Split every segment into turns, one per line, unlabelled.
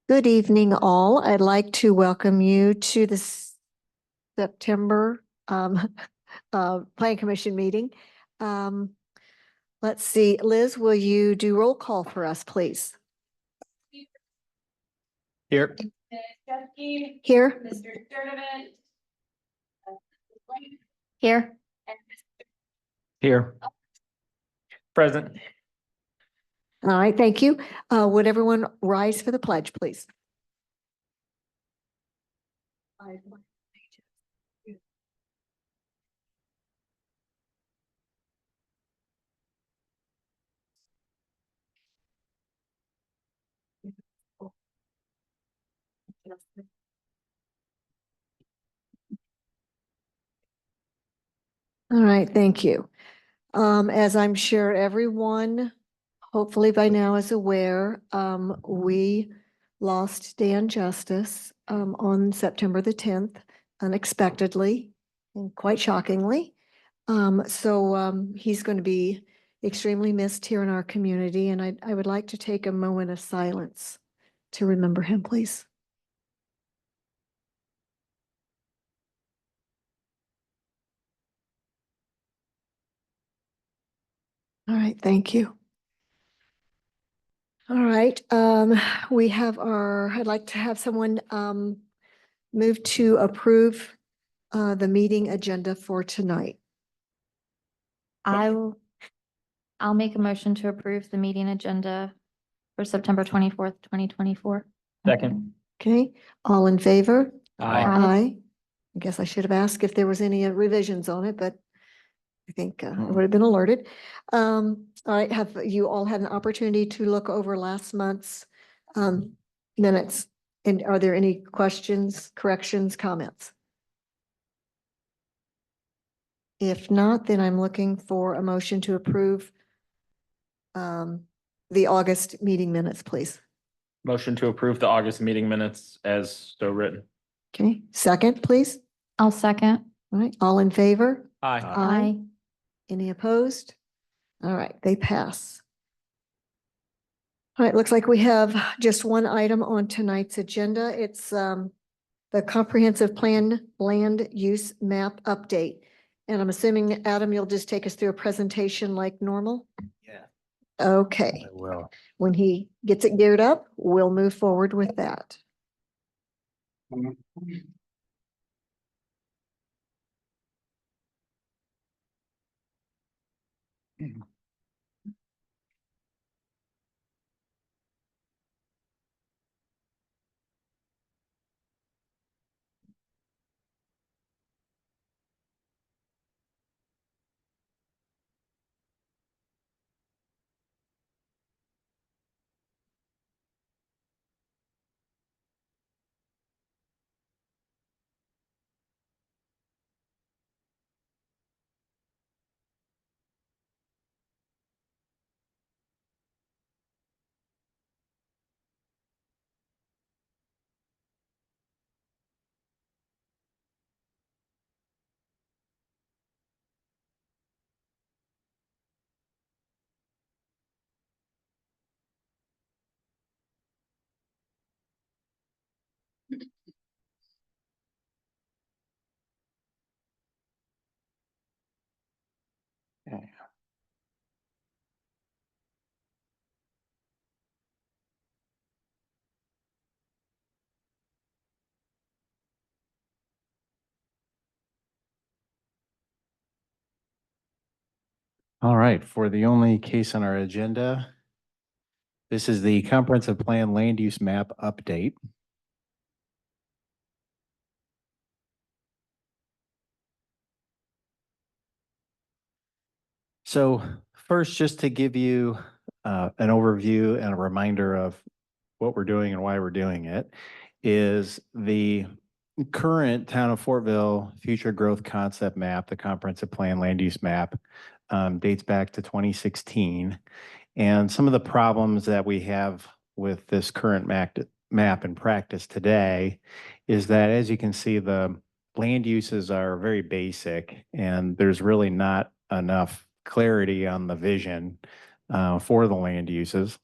Good evening, all. I'd like to welcome you to the September Plan Commission meeting. Um, let's see, Liz, will you do roll call for us, please?
Here.
Here.
Mr. Sturdivant.
Here.
Here. Present.
All right, thank you. Would everyone rise for the pledge, please? All right, thank you. As I'm sure everyone, hopefully by now is aware, we lost Dan Justus on September the 10th, unexpectedly and quite shockingly. So he's going to be extremely missed here in our community, and I would like to take a moment of silence to remember him, please. All right, thank you. All right, we have I'd like to have someone move to approve the meeting agenda for tonight.
I'll make a motion to approve the meeting agenda for September 24th, 2024.
Second.
Okay, all in favor?
Aye.
Aye. I guess I should have asked if there was any revisions on it, but I think I would have been alerted. All right, have you all had an opportunity to look over last month's minutes? And are there any questions, corrections, comments? If not, then I'm looking for a motion to approve the August meeting minutes, please.
Motion to approve the August meeting minutes as so written.
Okay, second, please.
I'll second.
All right, all in favor?
Aye.
Aye.
Any opposed? All right, they pass. All right, looks like we have just one item on tonight's agenda. It's the comprehensive plan land use map update. And I'm assuming, Adam, you'll just take us through a presentation like normal?
Yeah.
Okay.
I will.
When he gets it geared up, we'll move forward with that.
Okay. All right, for the only case on our agenda, this is the comprehensive plan land use map update. So first, just to give you an overview and a reminder of what we're doing and why we're doing it, is the current town of Fortville future growth concept map, the comprehensive plan land use map, dates back to 2016. And some of the problems that we have with this current map in practice today is that, as you can see, the land uses are very basic and there's really not enough clarity on the vision for the land uses.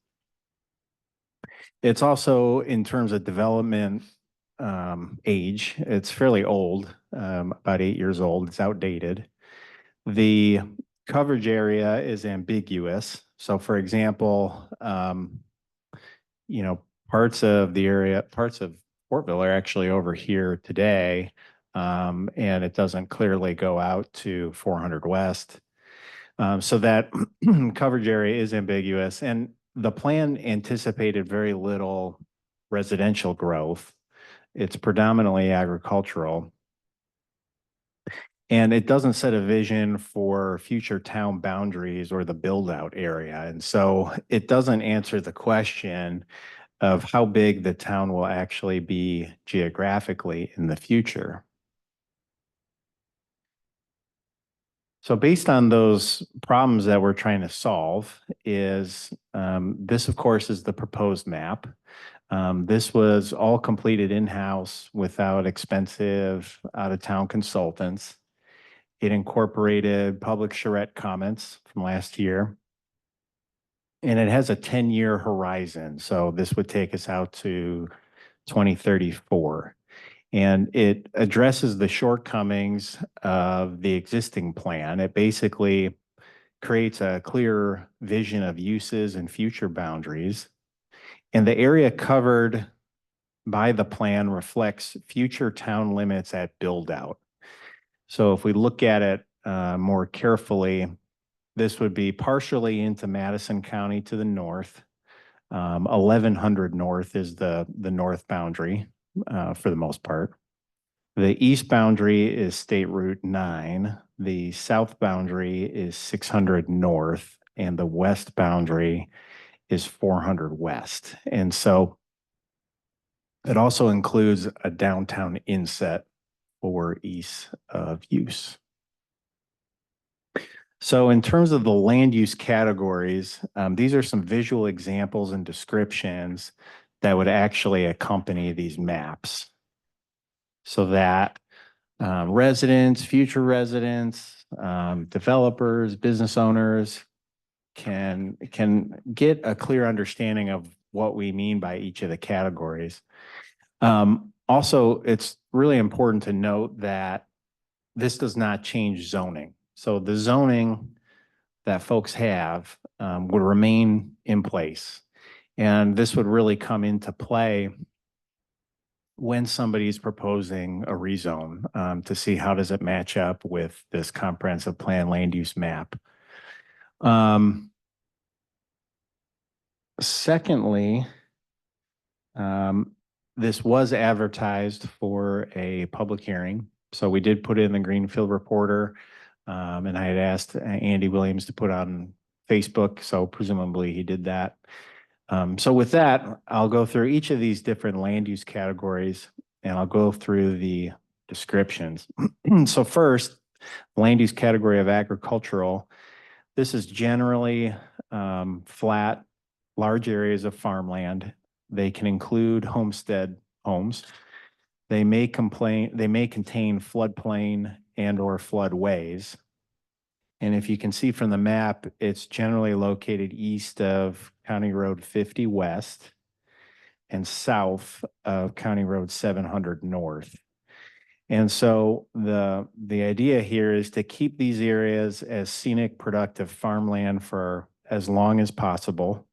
It's also in terms of development age, it's fairly old, about 8 years old. It's outdated. The coverage area is ambiguous. So for example, you know, parts of the area, parts of Fortville are actually over here today. And it doesn't clearly go out to 400 West. So that coverage area is ambiguous, and the plan anticipated very little residential growth. It's predominantly agricultural. And it doesn't set a vision for future town boundaries or the build out area. And so it doesn't answer the question of how big the town will actually be geographically in the future. So based on those problems that we're trying to solve is, this of course is the proposed map. This was all completed in-house without expensive out-of-town consultants. It incorporated public charrette comments from last year. And it has a 10-year horizon. So this would take us out to 2034. And it addresses the shortcomings of the existing plan. It basically creates a clear vision of uses and future boundaries. And the area covered by the plan reflects future town limits at build out. So if we look at it more carefully, this would be partially into Madison County to the north. 1100 north is the north boundary for the most part. The east boundary is State Route 9. The south boundary is 600 north, and the west boundary is 400 west. And so it also includes a downtown inset for ease of use. So in terms of the land use categories, these are some visual examples and descriptions that would actually accompany these maps. So that residents, future residents, developers, business owners can get a clear understanding of what we mean by each of the categories. Also, it's really important to note that this does not change zoning. So the zoning that folks have would remain in place. And this would really come into play when somebody's proposing a rezone to see how does it match up with this comprehensive plan land use map. Secondly, this was advertised for a public hearing. So we did put it in the Greenfield Reporter, and I had asked Andy Williams to put on Facebook, so presumably he did that. So with that, I'll go through each of these different land use categories, and I'll go through the descriptions. So first, land use category of agricultural. This is generally flat, large areas of farmland. They can include homestead homes. They may contain floodplain and or floodways. And if you can see from the map, it's generally located east of County Road 50 West and south of County Road 700 North. And so the idea here is to keep these areas as scenic, productive farmland for as long as possible,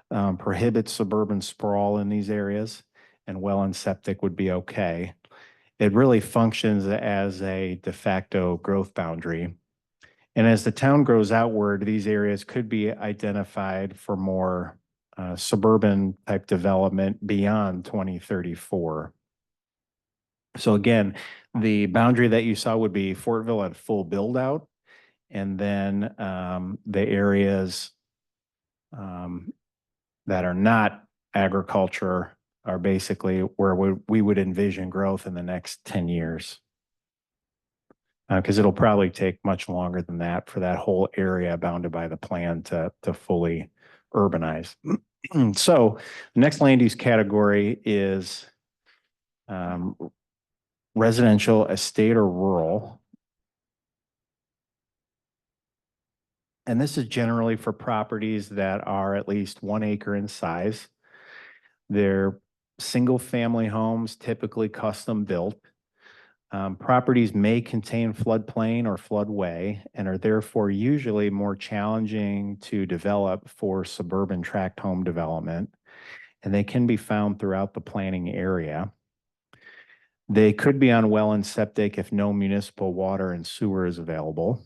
prohibit suburban sprawl in these areas, and well and septic would be okay. It really functions as a de facto growth boundary. And as the town grows outward, these areas could be identified for more suburban type development beyond 2034. So again, the boundary that you saw would be Fortville at full build out. And then the areas that are not agriculture are basically where we would envision growth in the next 10 years. Because it'll probably take much longer than that for that whole area bounded by the plan to fully urbanize. So the next land use category is residential, estate, or rural. And this is generally for properties that are at least 1 acre in size. They're single-family homes, typically custom built. Properties may contain floodplain or floodway and are therefore usually more challenging to develop for suburban tract home development, and they can be found throughout the planning area. They could be on well and septic if no municipal water and sewer is available.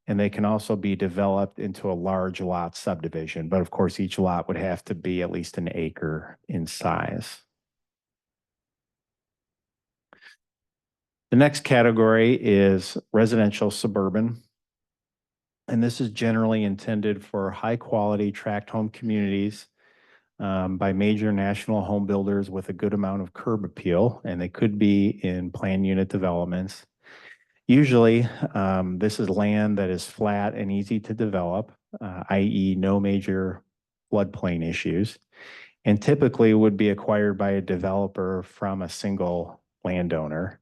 And they can also be developed into a large lot subdivision, but of course, each lot would have to be at least an acre in size. The next category is residential suburban. And this is generally intended for high-quality tract home communities by major national home builders with a good amount of curb appeal, and they could be in planned unit developments. Usually, this is land that is flat and easy to develop, i.e. no major floodplain issues, and typically would be acquired by a developer from a single landowner.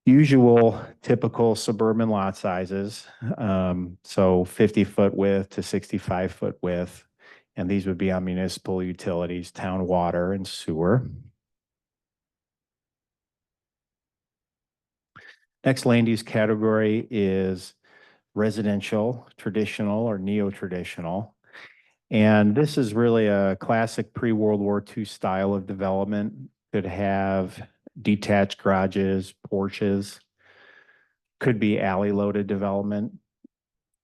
Usual typical suburban lot sizes, so 50-foot width to 65-foot width, and these would be on municipal utilities, town water and sewer. Next land use category is residential, traditional, or neo-traditional. And this is really a classic pre-World War II style of development. Could have detached garages, porches, could be alley-loaded development.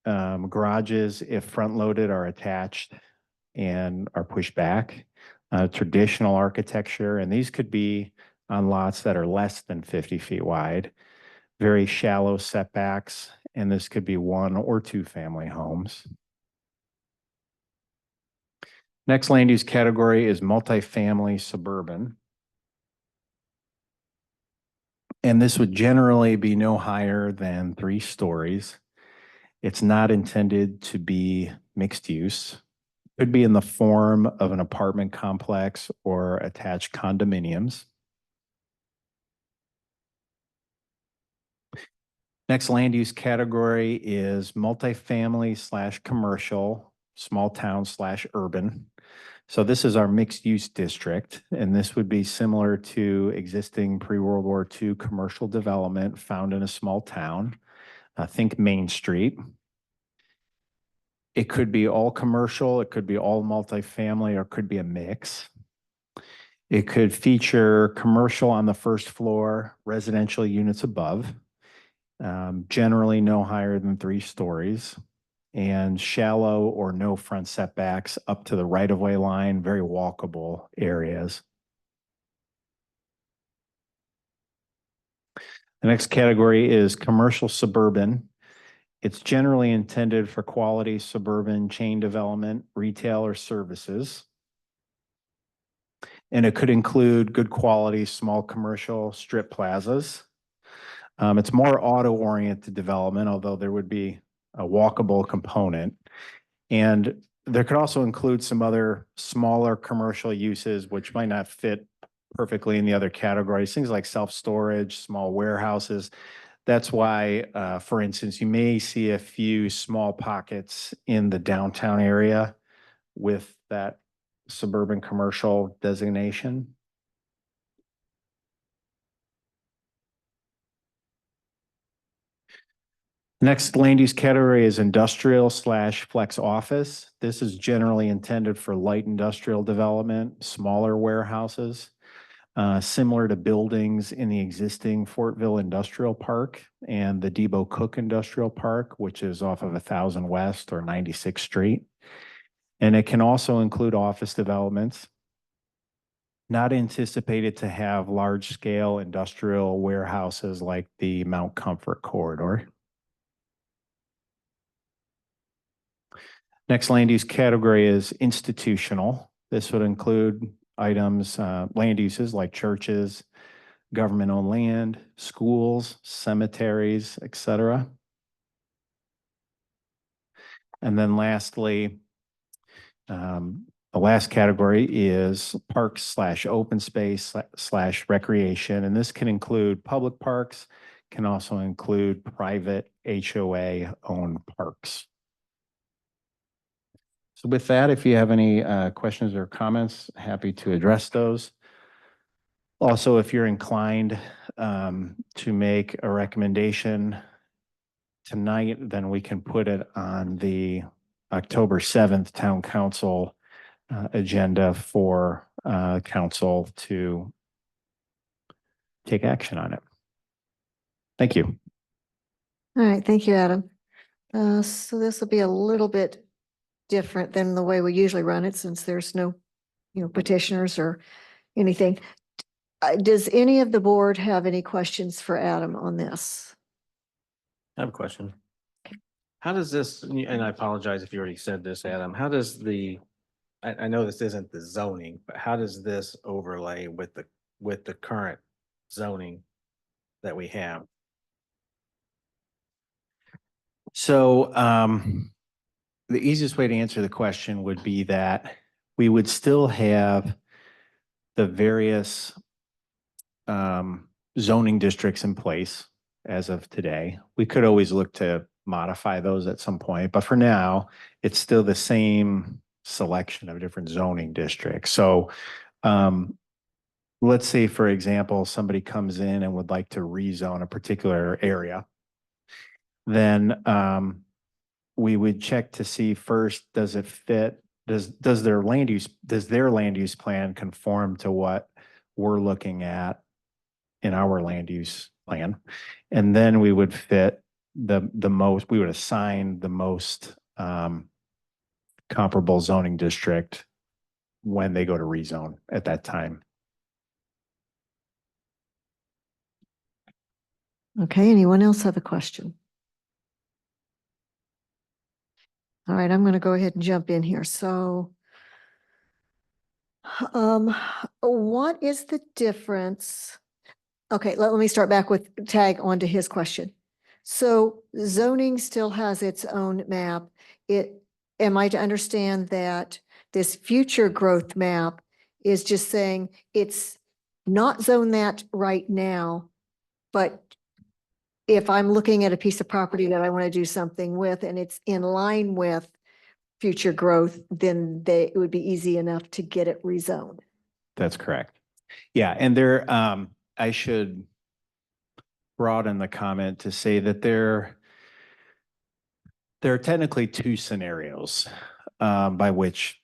Garages, if front-loaded, are attached and are pushed back. Traditional architecture, and these could be on lots that are less than 50 feet wide. Very shallow setbacks, and this could be one or two family homes. Next land use category is multifamily suburban. And this would generally be no higher than 3 stories. It's not intended to be mixed use. Could be in the form of an apartment complex or attached condominiums. Next land use category is multifamily / commercial, small town / urban. So this is our mixed use district, and this would be similar to existing pre-World War II commercial development found in a small town. Think Main Street. It could be all commercial, it could be all multifamily, or it could be a mix. It could feature commercial on the first floor, residential units above. Generally no higher than 3 stories, and shallow or no front setbacks up to the right-of-way line, very walkable areas. The next category is commercial suburban. It's generally intended for quality suburban chain development, retail, or services. And it could include good quality small commercial strip plazas. It's more auto-oriented development, although there would be a walkable component. And there could also include some other smaller commercial uses, which might not fit perfectly in the other categories, things like self-storage, small warehouses. That's why, for instance, you may see a few small pockets in the downtown area with that suburban commercial designation. Next land use category is industrial / flex office. This is generally intended for light industrial development, smaller warehouses, similar to buildings in the existing Fortville Industrial Park and the Debo Cook Industrial Park, which is off of 1000 West or 96th Street. And it can also include office developments. Not anticipated to have large-scale industrial warehouses like the Mount Comfort corridor. Next land use category is institutional. This would include items, land uses like churches, government-owned land, schools, cemeteries, etc. And then lastly, the last category is parks / open space / recreation. And this can include public parks, can also include private HOA-owned parks. So with that, if you have any questions or comments, happy to address those. Also, if you're inclined to make a recommendation tonight, then we can put it on the October 7th Town Council agenda for council to take action on it. Thank you.
All right, thank you, Adam. So this will be a little bit different than the way we usually run it, since there's no, petitioners or anything. Does any of the board have any questions for Adam on this?
I have a question. How does this, and I apologize if you already said this, Adam, how does I know this isn't the zoning, but how does this overlay with the current zoning that we have?
So the easiest way to answer the question would be that we would still have the various zoning districts in place as of today. We could always look to modify those at some point, but for now, it's still the same selection of different zoning districts. So let's say, for example, somebody comes in and would like to rezone a particular area. Then we would check to see first, does it fit? Does their land use plan conform to what we're looking at in our land use plan? And then we would fit we would assign the most comparable zoning district when they go to rezone at that time.
Okay, anyone else have a question? All right, I'm going to go ahead and jump in here. So what is the difference? Okay, let me start back with tag onto his question. So zoning still has its own map. Am I to understand that this future growth map is just saying it's not zone that right now, but if I'm looking at a piece of property that I want to do something with and it's in line with future growth, then it would be easy enough to get it rezoned?
That's correct. Yeah, and I should broaden the comment to say that there are technically two scenarios by which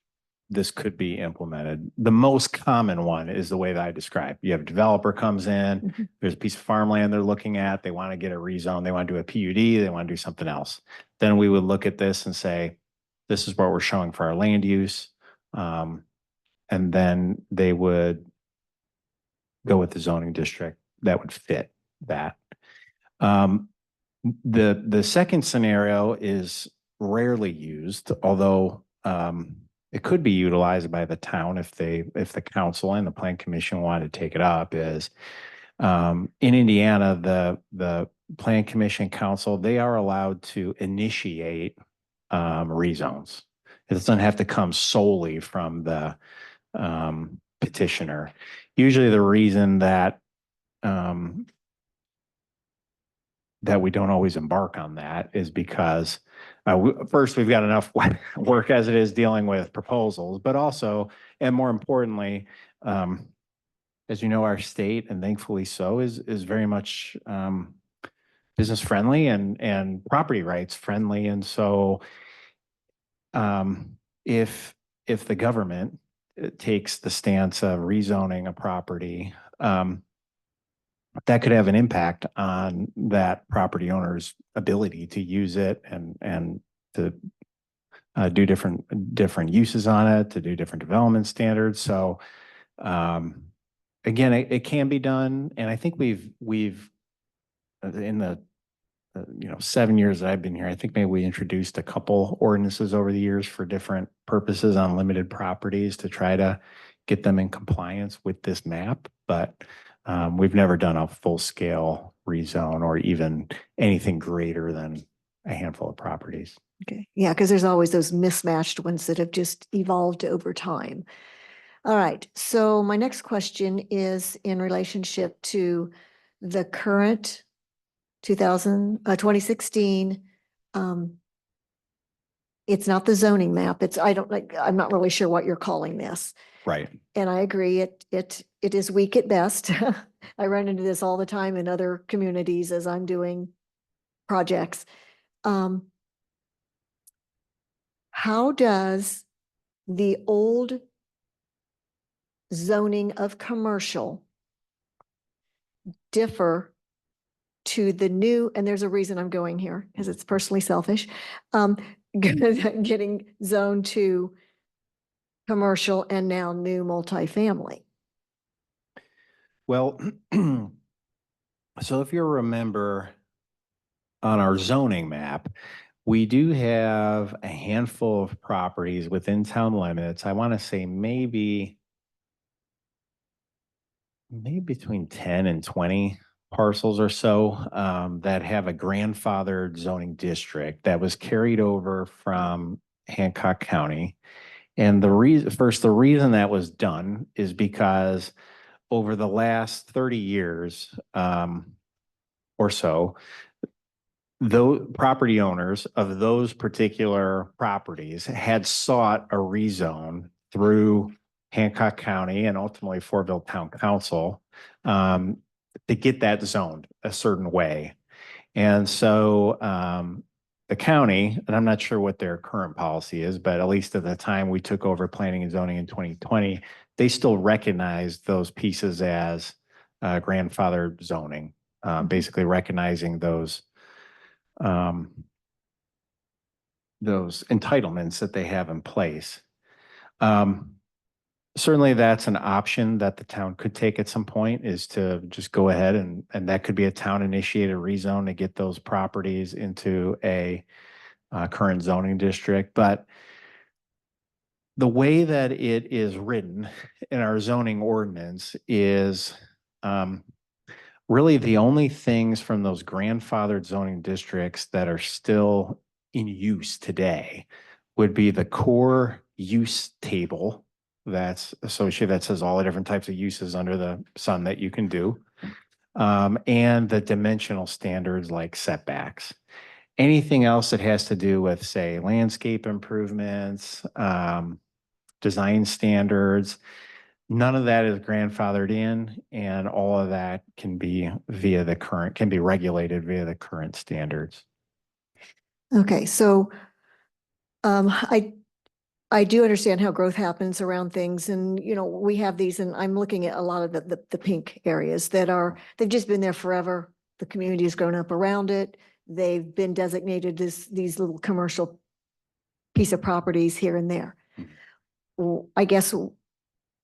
this could be implemented. The most common one is the way that I described. You have a developer comes in, there's a piece of farmland they're looking at, they want to get a rezone, they want to do a PUD, they want to do something else. Then we would look at this and say, this is what we're showing for our land use. And then they would go with the zoning district that would fit that. The second scenario is rarely used, although it could be utilized by the town if the council and the plan commission wanted to take it up. Is in Indiana, the plan commission council, they are allowed to initiate rezones. It doesn't have to come solely from the petitioner. Usually the reason that that we don't always embark on that is because first, we've got enough work as it is dealing with proposals, but also, and more importantly, as you know, our state, and thankfully so, is very much business friendly and property rights friendly. And so if the government takes the stance of rezoning a property, that could have an impact on that property owner's ability to use it and to do different uses on it, to do different development standards. So again, it can be done, and I think we've in the 7 years that I've been here, I think maybe we introduced a couple ordinances over the years for different purposes on limited properties to try to get them in compliance with this map, but we've never done a full-scale rezone or even anything greater than a handful of properties.
Okay, yeah, because there's always those mismatched ones that have just evolved over time. All right, so my next question is in relationship to the current 2016 it's not the zoning map. It's, I don't like, I'm not really sure what you're calling this.
Right.
And I agree, it is weak at best. I run into this all the time in other communities as I'm doing projects. How does the old zoning of commercial differ to the new, and there's a reason I'm going here, because it's personally selfish, getting zoned to commercial and now new multifamily?
Well, so if you remember on our zoning map, we do have a handful of properties within town limits. I want to say maybe between 10 and 20 parcels or so that have a grandfathered zoning district that was carried over from Hancock County. And the reason that was done is because over the last 30 years or so, those property owners of those particular properties had sought a rezone through Hancock County and ultimately Fortville Town Council to get that zoned a certain way. And so the county, and I'm not sure what their current policy is, but at least at the time we took over planning and zoning in 2020, they still recognized those pieces as grandfathered zoning, basically recognizing those entitlements that they have in place. Certainly that's an option that the town could take at some point, is to just go ahead and that could be a town initiated rezone to get those properties into a current zoning district. But the way that it is written in our zoning ordinance is really the only things from those grandfathered zoning districts that are still in use today would be the core use table that's associated, that says all the different types of uses under the sun that you can do, and the dimensional standards like setbacks. Anything else that has to do with, say, landscape improvements, design standards, none of that is grandfathered in, and all of that can be regulated via the current standards.
Okay, so I do understand how growth happens around things, and we have these, and I'm looking at a lot of the pink areas they've just been there forever. The community has grown up around it. They've been designated as these little commercial piece of properties here and there. I guess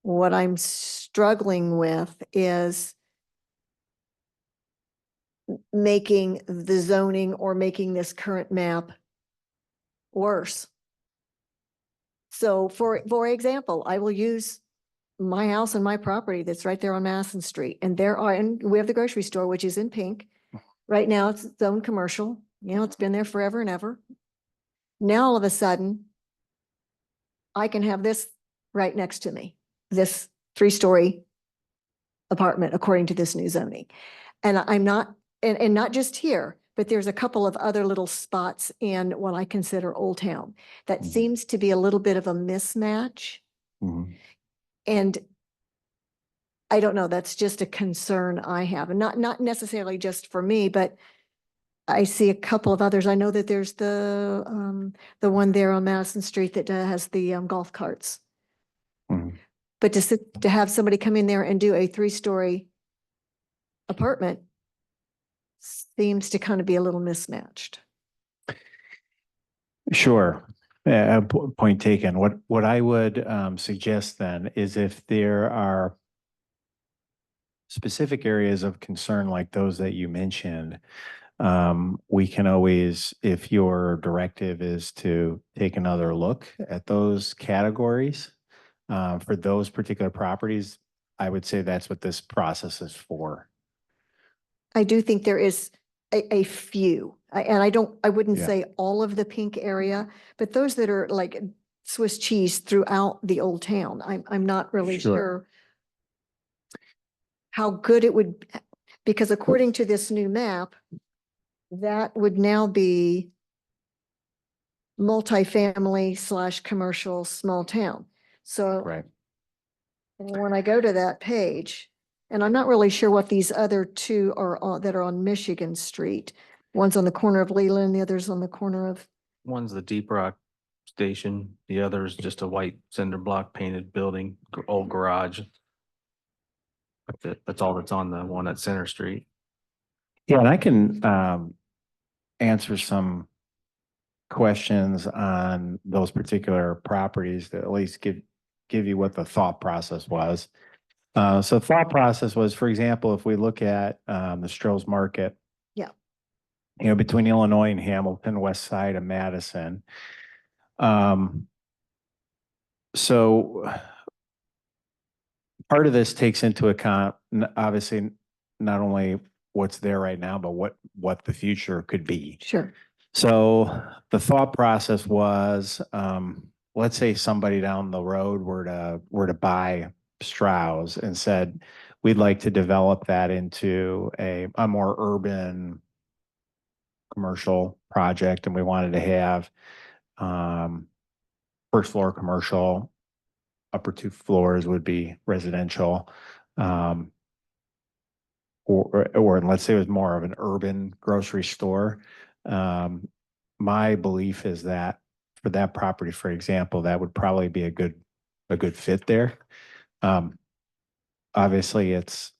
what I'm struggling with is making the zoning or making this current map worse. So for example, I will use my house and my property that's right there on Madison Street. And we have the grocery store, which is in pink. Right now it's zoned commercial. It's been there forever and ever. Now all of a sudden, I can have this right next to me, this 3-story apartment according to this new zoning. And I'm not, and not just here, but there's a couple of other little spots in what I consider Old Town that seems to be a little bit of a mismatch. And I don't know, that's just a concern I have, and not necessarily just for me, but I see a couple of others. I know that there's the one there on Madison Street that has the golf carts. But to have somebody come in there and do a 3-story apartment seems to kind of be a little mismatched.
Sure. Point taken. What I would suggest then is, if there are specific areas of concern like those that you mentioned, we can always, if your directive is to take another look at those categories for those particular properties, I would say that's what this process is for.
I do think there is a few, and I wouldn't
Yeah.
say all of the pink area, but those that are like Swiss cheese throughout the Old Town. I'm not really sure how good it would, because according to this new map, that would now be multifamily slash commercial small town. So
Right.
when I go to that page, and I'm not really sure what these other two are on, that are on Michigan Street. One's on the corner of Leland, the other's on the corner of,
One's the Deep Rock Station, the other is just a white cinder block painted building, old garage. That's all that's on the one at Center Street.
Yeah, and I can answer some questions on those particular properties to at least give you what the thought process was. So thought process was, for example, if we look at the Stroh's Market.
Yeah.
You know, between Illinois and Hamilton, west side of Madison. So part of this takes into account, obviously, not only what's there right now, but what the future could be.
sure,
So the thought process was, let's say somebody down the road were to buy Strauss and said, we'd like to develop that into a more urban commercial project, and we wanted to have first floor commercial, upper two floors would be residential. Or let's say it was more of an urban grocery store. My belief is that for that property, for example, that would probably be a good fit there. Obviously, it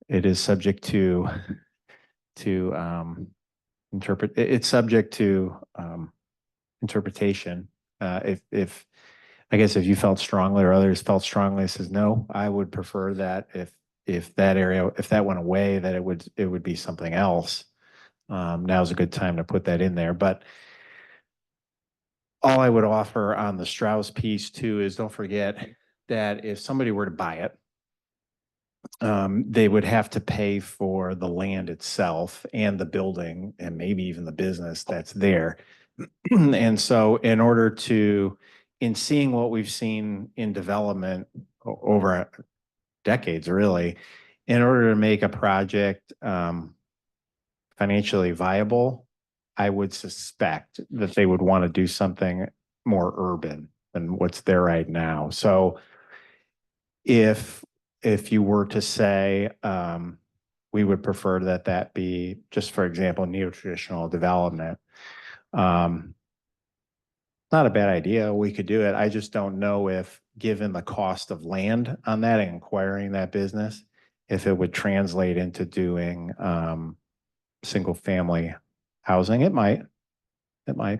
is subject to it's subject to interpretation. If I guess if you felt strongly or others felt strongly, says no, I would prefer that if that area, if that went away, that it would be something else. Now's a good time to put that in there. But all I would offer on the Strauss piece too is don't forget that if somebody were to buy it, they would have to pay for the land itself and the building and maybe even the business that's there. And so in order to, in seeing what we've seen in development over decades, really, in order to make a project financially viable, I would suspect that they would want to do something more urban than what's there right now. So if you were to say, we would prefer that be, just for example, neo-traditional development, not a bad idea. We could do it. I just don't know if, given the cost of land on that and acquiring that business, if it would translate into doing single family housing. It might,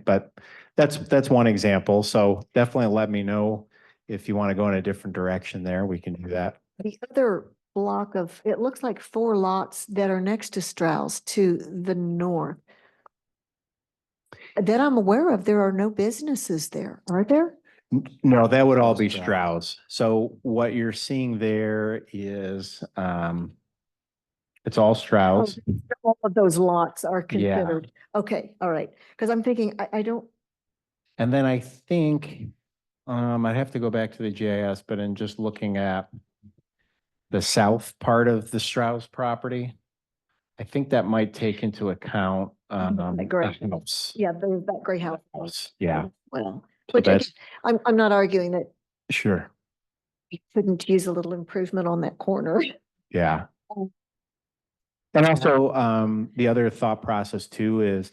but that's one example. So definitely let me know if you want to go in a different direction there. We can do that.
the other block of, it looks like 4 lots that are next to Strauss to the north. That I'm aware of, there are no businesses there, are there?
No, that would all be
Strauss.
Strauss. So what you're seeing there is, it's all Strauss.
All of those lots are
Yeah.
considered, okay, all right, because I'm thinking, I don't,
And then I think, I'd have to go back to the GIS, but in just looking at the south part of the Strauss property, I think that might take into account,
The gray
the house.
yeah, there's that gray house.
Yeah,
Well,
so
which again,
that's,
I'm not arguing that
sure,
we couldn't use a little improvement on that corner.
yeah.
Um,
And also, the other thought process too is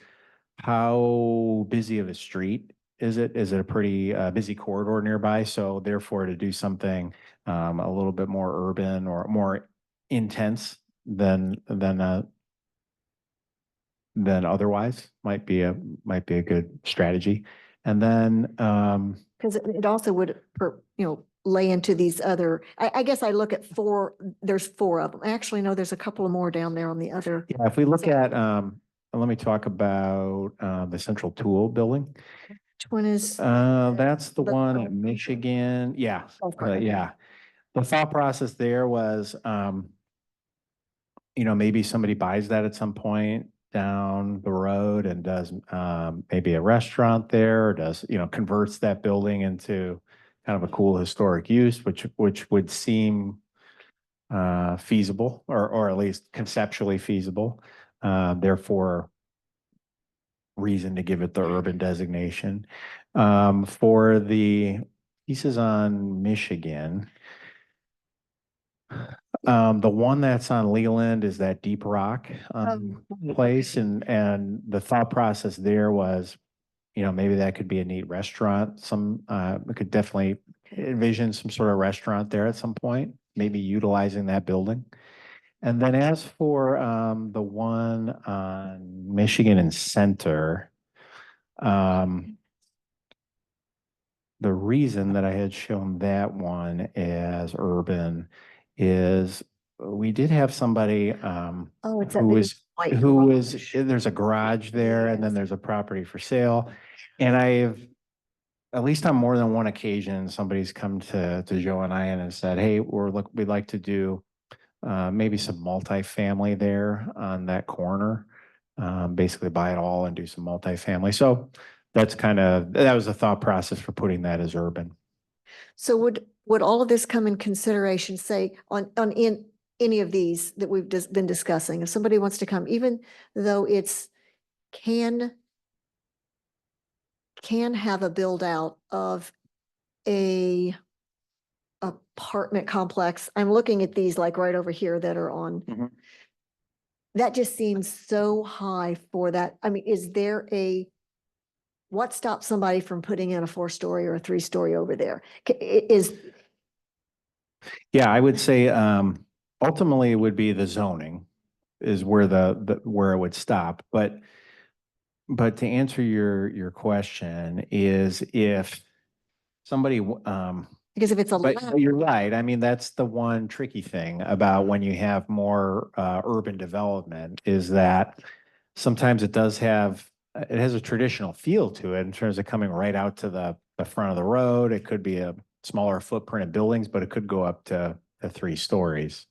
how busy of a street is it? Is it a pretty busy corridor nearby? So therefore, to do something a little bit more urban or more intense than otherwise might be a good strategy. And then
Because it also would, lay into these other, I guess I look at 4, there's 4 of them. Actually, no, there's a couple of more down there on the other.
yeah, if we look at let me talk about the Central Tool Building.
Which one is?
That's the
the-
one at Michigan. Yeah,
Oh, correct.
yeah. The thought process there was, maybe somebody buys that at some point down the road and does maybe a restaurant there, or does, converts that building into kind of a cool historic use, which would seem feasible or at least conceptually feasible. Therefore, reason to give it the urban designation. For the pieces on Michigan, the one that's on Leland is that Deep Rock place, and the thought process there was, maybe that could be a neat restaurant. We could definitely envision some sort of restaurant there at some point, maybe utilizing that building. And then as for the one on Michigan and Center, the reason that I had shown that one as urban is we did have somebody
Oh, it's that
who
big
was
white
who was
garage.
there's a garage there, and then
Yes.
there's a property for sale. And I've, at least on more than one occasion, somebody's come to Joe and I and said, hey, we'd like to do maybe some multifamily there on that corner. Basically buy it all and do some multifamily. So that was the thought process for putting that as urban.
So would all of this come in consideration, say, in any of these that we've just been discussing? If somebody wants to come, even though it's can have a build out of a apartment complex. I'm looking at these like right over here that are on.
Mhm.
That just seems so high for that. I mean, what stops somebody from putting in a 4-story or a 3-story over there?
Yeah, I would say ultimately it would be the zoning is where where it would stop. But to answer your question is if somebody
Because if it's a
but you're right. I mean, that's the one tricky thing about when you have more urban development is that sometimes it has a traditional feel to it in terms of coming right out to the front of the road. It could be a smaller footprint of buildings, but it could go up to 3 stories,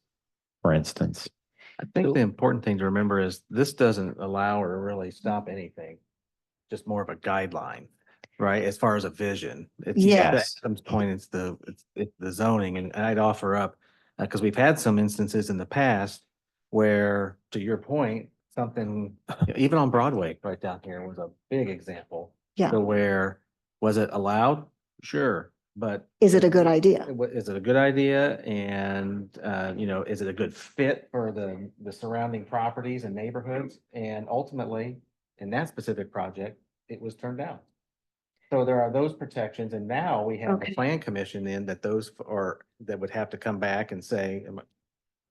for instance.
I think the important thing to remember is this doesn't allow or really stop anything. Just more of a guideline, right? As far as a vision.
Yes.
Adam's point, it's the zoning, and I'd offer up, because we've had some instances in the past where, to your point, something, even on Broadway right down here was a big example.
Yeah.
To where, was it allowed? Sure, but.
Is it a good idea?
Is it a good idea? And, is it a good fit for the surrounding properties and neighborhoods? And ultimately, in that specific project, it was turned down. So there are those protections, and now we have the
Okay.
plan commission in that that would have to come back and say,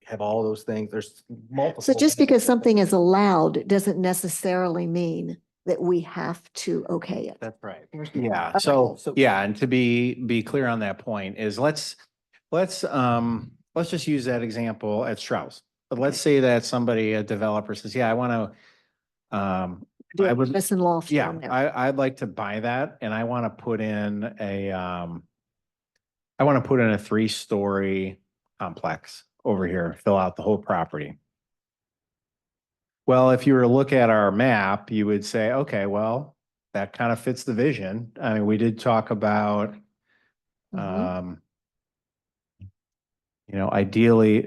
have all those things, there's multiple.
So just because something is allowed doesn't necessarily mean that we have to okay it.
That's right.
Yeah,
Okay.
yeah, and to be clear on that point is let's just use that example at Strauss. But let's say that a developer says, yeah, I want to
Do
I
a
would,
medicine loft
yeah,
down there.
I'd like to buy that and I want to put in a 3-story complex over here, fill out the whole property. Well, if you were to look at our map, you would say, okay, well, that kind of fits the vision. I mean, we did talk about,
Mhm.
ideally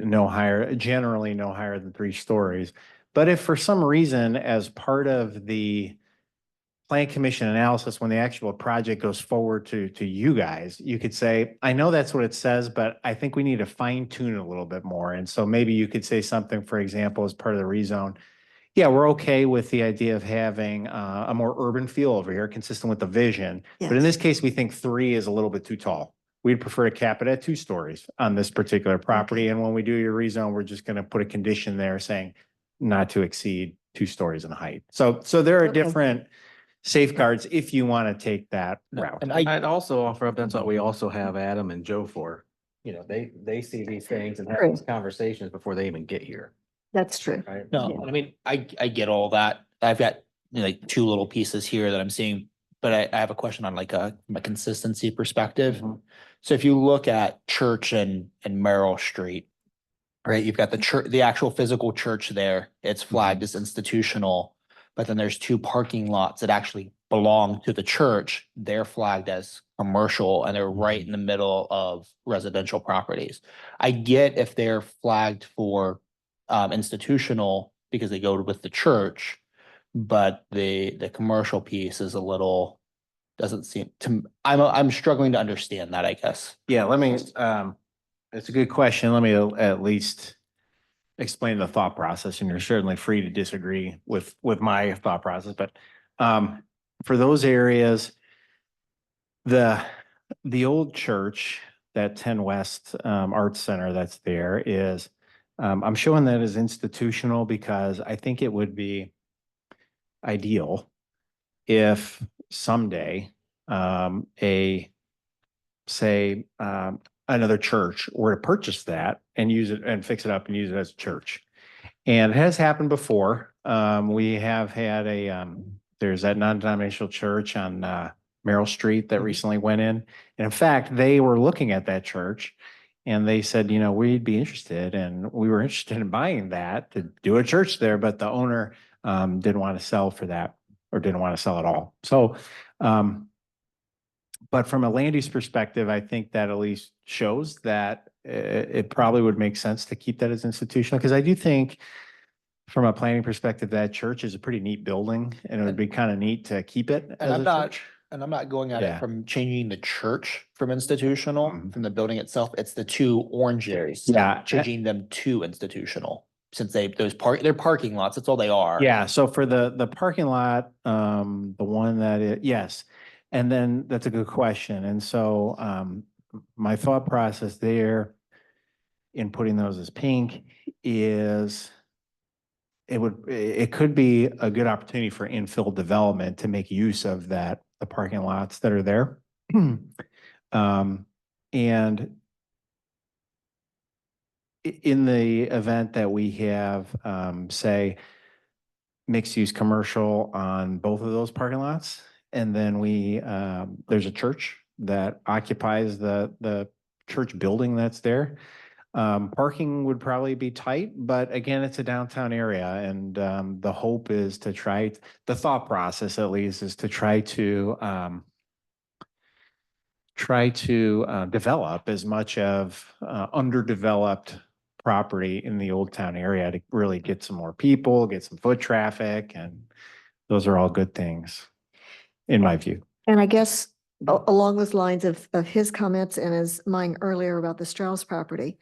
generally no higher than 3 stories. But if for some reason, as part of the plan commission analysis, when the actual project goes forward to you guys, you could say, I know that's what it says, but I think we need to fine tune it a little bit more. And so maybe you could say something, for example, as part of the rezone. Yeah, we're okay with the idea of having a more urban feel over here, consistent with the vision. But in
Yes.
this case, we think 3 is a little bit too tall. We'd prefer to cap it at 2 stories on this particular property.
Okay.
And when we do your rezone, we're just going to put a condition there saying not to exceed 2 stories in height. So there are
Okay.
different safeguards if you want to take that route.
And
I'd also offer up, that's what we also have Adam and Joe for. They see these things and have
True.
these conversations before they even get here,
That's true.
right?
no,
Yeah.
I mean, I get all that. I've got like 2 little pieces here that I'm seeing, but I have a question on like a consistency perspective.
Mhm.
So if you look at Church and Merrill Street, right, you've got the church, the actual physical church there. It's flagged as institutional, but then there's 2 parking lots that actually belong to the church. They're flagged as commercial and they're right in the middle of residential properties. I get if they're flagged for institutional because they go with the church, but the commercial piece is a little, doesn't seem to, I'm struggling to understand that, I guess.
Yeah, let me, it's a good question. Let me at least explain the thought process, and you're certainly free to disagree with my thought process, but for those areas, the old church, that 10 West Arts Center that's there is, I'm showing that as institutional because I think it would be ideal if someday say another church were to purchase that and use it and fix it up and use it as a church. And it has happened before. We have had there's that non-denominational church on Merrill Street that recently went in. And in fact, they were looking at that church and they said, you know, we'd be interested, and we were interested in buying that to do a church there, but the owner didn't want to sell for that, or didn't want to sell at all. So, but from a land use perspective, I think that at least shows that it probably would make sense to keep that as institutional, because I do think from a planning perspective, that church is a pretty neat building, and it would be kind of neat to keep it
And
as
I'm
a
not,
church.
and I'm not going at it
Yeah.
from changing the church from institutional,
Mhm.
from the building itself. It's the two orange areas.
Yeah.
Changing them to institutional, since they're parking lots, that's all they are.
Yeah, so for the parking lot, the one yes. And then that's a good question. And so my thought process there in putting those as pink is it could be a good opportunity for infill development to make use of the parking lots that are there. And in the event that we have, say, mixed-use commercial on both of those parking lots, and then there's a church that occupies the church building that's there. Parking would probably be tight, but again, it's a downtown area, and the hope is to the thought process at least is to try to develop as much of underdeveloped property in the Old Town area to really get some more people, get some foot traffic, and those are all good things, in my view.
And I guess along those lines of his comments and as mine earlier about the Strauss property,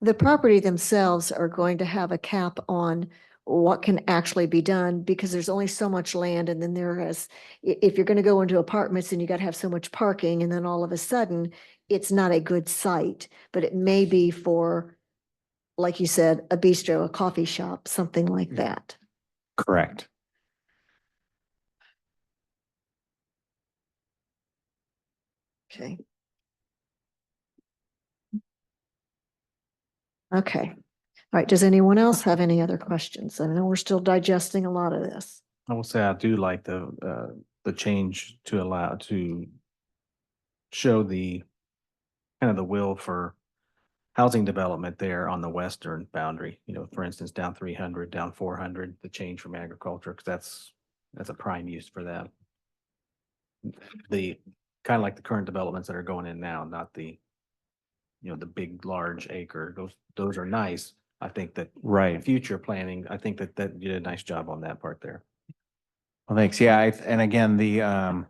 the property themselves are going to have a cap on what can actually be done, because there's only so much land, and then if you're going to go into apartments and you got to have so much parking, and then all of a sudden it's not a good site, but it may be for, like you said, a bistro, a coffee shop, something like that.
Correct.
Okay. Okay. All right. Does anyone else have any other questions? I know we're still digesting a lot of this.
I will say I do like the change to allow to show the kind of the will for housing development there on the western boundary, you know, for instance, down 300, down 400, the change from agriculture, because that's a prime use for that. The kind of like the current developments that are going in now, not the, you know, the big, large acre, those are nice. I think that
Right.
future planning, I think that you did a nice job on that part there.
Well, thanks. Yeah, and again, the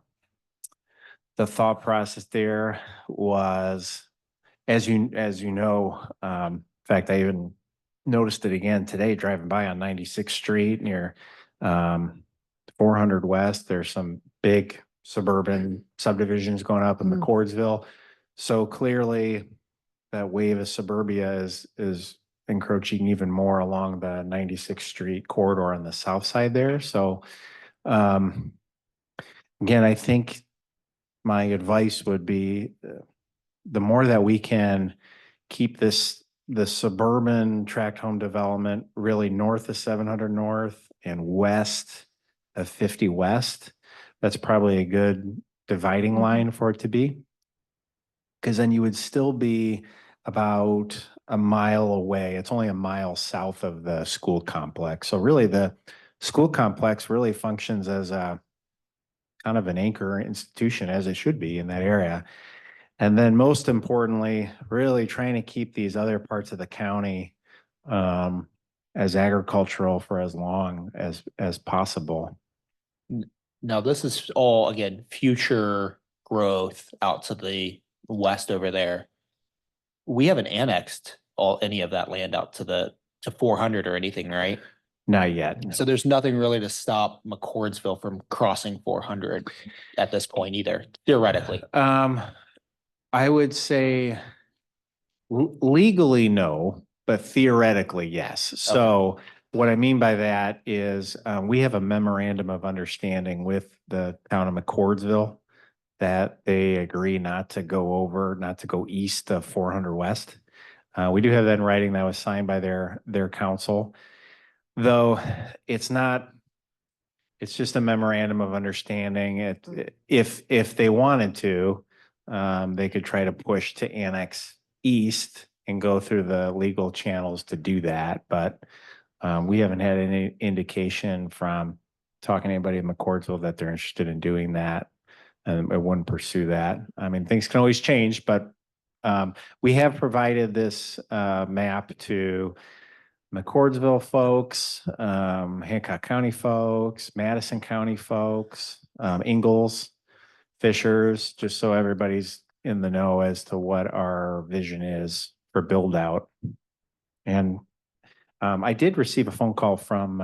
thought process there was, as you know, in fact, I even noticed it again today driving by on 96th Street near 400 West. There's some big suburban subdivisions going up in
Mhm.
McCordsville. So clearly that wave of suburbia is encroaching even more along the 96th Street corridor on the south side there. So again, I think my advice would be the more that we can keep the suburban tract home development really north of 700 North and west of 50 West, that's probably a good dividing line for it to be. Because then you would still be about a mile away. It's only a mile south of the school complex. So really the school complex really functions as a kind of an anchor institution, as it should be in that area. And then most importantly, really trying to keep these other parts of the county as agricultural for as long as possible.
Now, this is all, again, future growth out to the west over there. We haven't annexed any of that land out to 400 or anything, right?
Not yet.
So there's nothing really to stop McCordsville from crossing 400 at this point either, theoretically.
I would say legally, no, but theoretically, yes. So what I mean by that is, we have a memorandum of understanding with the town of McCordsville that they agree not to go east of 400 west. We do have that in writing that was signed by their council. Though it's just a memorandum of understanding. If they wanted to, they could try to push to annex east and go through the legal channels to do that. But we haven't had any indication from talking to anybody in McCordsville that they're interested in doing that. And I wouldn't pursue that. I mean, things can always change, but we have provided this map to McCordsville folks, Hancock County folks, Madison County folks, Ingalls, Fishers, just so everybody's in the know as to what our vision is for build out. And I did receive a phone call from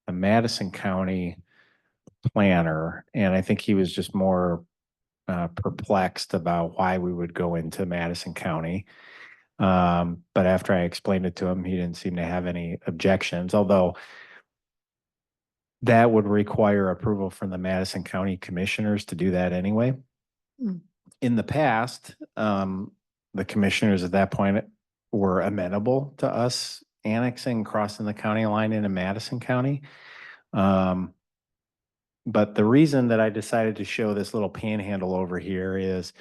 the Madison County planner, and I think he was just more perplexed about why we would go into Madison County. But after I explained it to him, he didn't seem to have any objections, although that would require approval from the Madison County Commissioners to do that anyway.
Mm.
In the past, the commissioners at that point were amenable to us annexing, crossing the county line into Madison County. But the reason that I decided to show this little panhandle over here is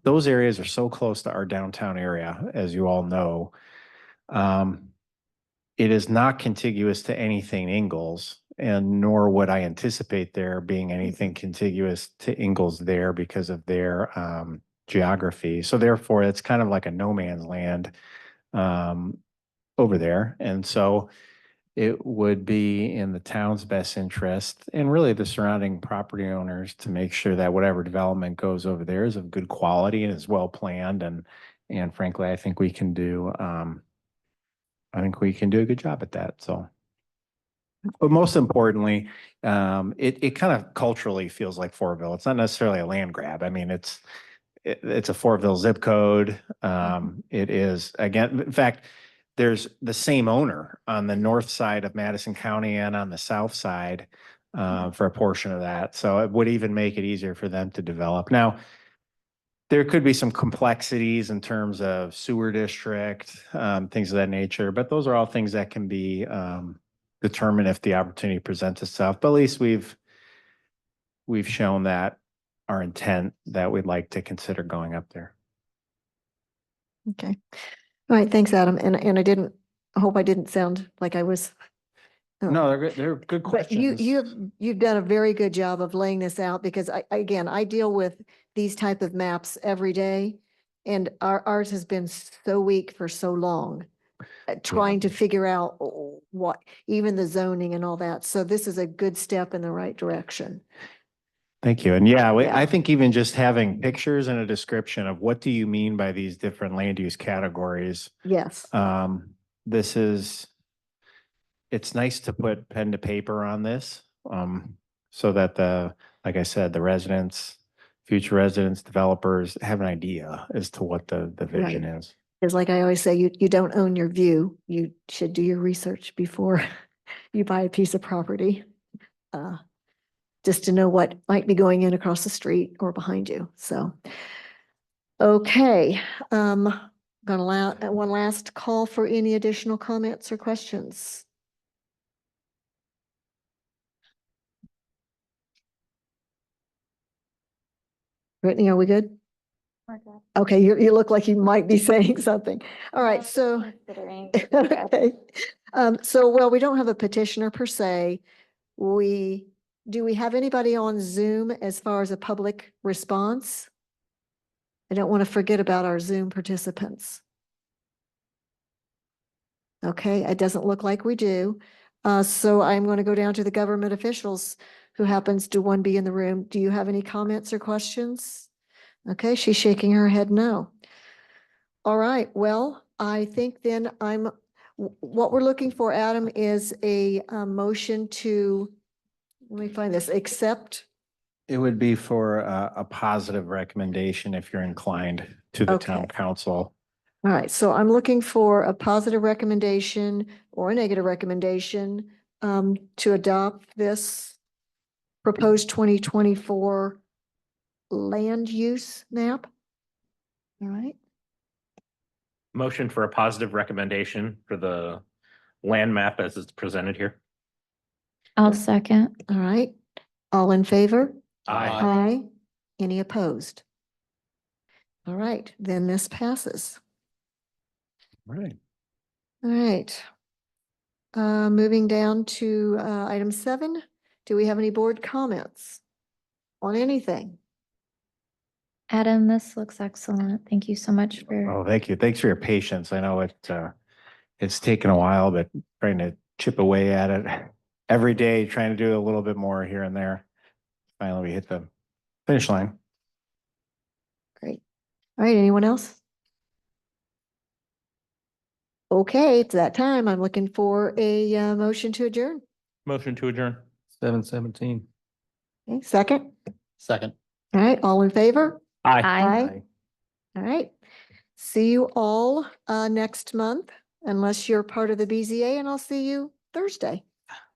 those areas are so close to our downtown area, as you all know. It is not contiguous to anything Ingalls, and nor would I anticipate there being anything contiguous to Ingalls there because of their geography. So therefore, it's kind of like a no man's land over there. And so it would be in the town's best interest and really the surrounding property owners to make sure that whatever development goes over there is of good quality and is well planned. And frankly, I think we can do a good job at that. So, but most importantly, it kind of culturally feels like Fortville. It's not necessarily a land grab. I mean, it's a Fortville zip code. It is, again, in fact, there's the same owner on the north side of Madison County and on the south side for a portion of that. So it would even make it easier for them to develop. Now, there could be some complexities in terms of sewer district, things of that nature, but those are all things that can be determined if the opportunity presents itself. But at least we've shown that our intent that we'd like to consider going up there.
Okay. All right, thanks, Adam. And I hope I didn't sound like I was.
No, they're good. They're good
But
questions.
you've done a very good job of laying this out because I deal with these type of maps every day. And ours has been so weak for so long, trying to figure out what, even the zoning and all that. So this is a good step in the right direction.
Thank you. And yeah,
Yeah.
I think even just having pictures and a description of what do you mean by these different land use categories?
Yes.
It's nice to put pen to paper on this, so that like I said, the residents, future residents, developers have an idea as to what the vision is.
Because like I always say, you don't own your view. You should do your research before you buy a piece of property. Just to know what might be going in across the street or behind you. So, okay. Gonna allow one last call for any additional comments or questions. Brittany, are we good? Okay, you look like you might be saying something. All right, so.
Considering.
Okay. Well, we don't have a petitioner per se. Do we have anybody on Zoom as far as a public response? I don't want to forget about our Zoom participants. Okay, it doesn't look like we do. So I'm going to go down to the government officials who happens to one be in the room. Do you have any comments or questions? Okay, she's shaking her head no. All right, well, I think then what we're looking for, Adam, is a motion to, let me find this, accept.
It would be for a positive recommendation if you're inclined to the town
Okay.
council.
All right, so I'm looking for a positive recommendation or a negative recommendation to adopt this proposed 2024 land use map. All right,
Motion for a positive recommendation for the land map as it's presented here.
I'll second.
all right. All in favor?
Aye.
Aye. Any opposed? All right, then this passes.
Right.
All right. Moving down to item 7. Do we have any board comments on anything?
Adam, this looks excellent. Thank you so much for,
Oh, thank you. Thanks for your patience. I know it's taken a while, but trying to chip away at it every day, trying to do a little bit more here and there. Finally, we hit the finish line.
Great. All right, anyone else? Okay, it's that time. I'm looking for a motion to adjourn.
Motion to adjourn.
7:17.
Okay, second.
Second.
All right, all in favor?
Aye.
aye.
All right. See you all next month, unless you're part of the BZA, and I'll see you Thursday.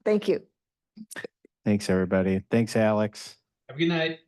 Thank you.
Thanks, everybody. Thanks, Alex.
Have a good night.